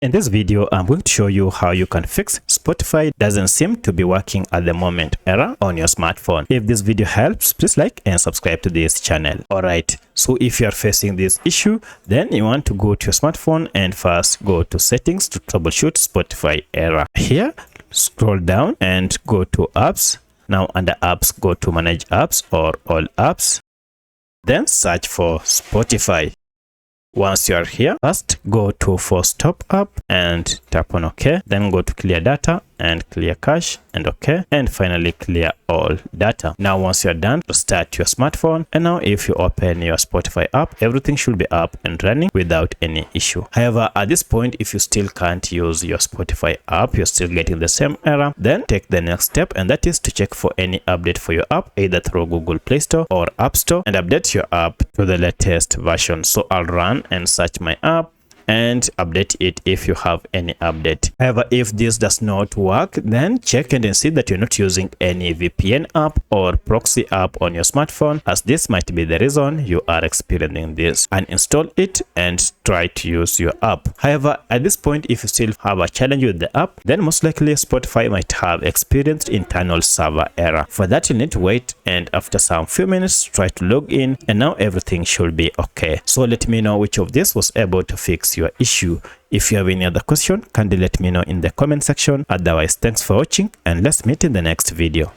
In this video, I'm going to show you how you can fix Spotify doesn't seem to be working at the moment error on your smartphone. If this video helps, please like and subscribe to this channel. Alright, so if you are facing this issue, then you want to go to your smartphone and first go to settings to troubleshoot Spotify error. Here, scroll down and go to apps. Now under apps, go to manage apps or all apps. Then search for Spotify. Once you are here, first go to force top up and tap on OK. Then go to clear data and clear cache and OK. And finally clear all data. Now once you are done, restart your smartphone. And now if you open your Spotify app, everything should be up and running without any issue. However, at this point, if you still can't use your Spotify app, you're still getting the same error, then take the next step, and that is to check for any update for your app, either through Google Play Store or App Store, and update your app to the latest version. So I'll run and search my app and update it if you have any update. However, if this does not work, then check and see that you're not using any VPN app or proxy app on your smartphone, as this might be the reason you are experiencing this. Uninstall it and try to use your app. However, at this point, if you still have a challenge with the app, then most likely Spotify might have experienced internal server error. For that, you need to wait, and after some few minutes, try to log in, and now everything should be okay. So let me know which of this was able to fix your issue. If you have any other question, kindly let me know in the comment section. Otherwise, thanks for watching, and let's meet in the next video.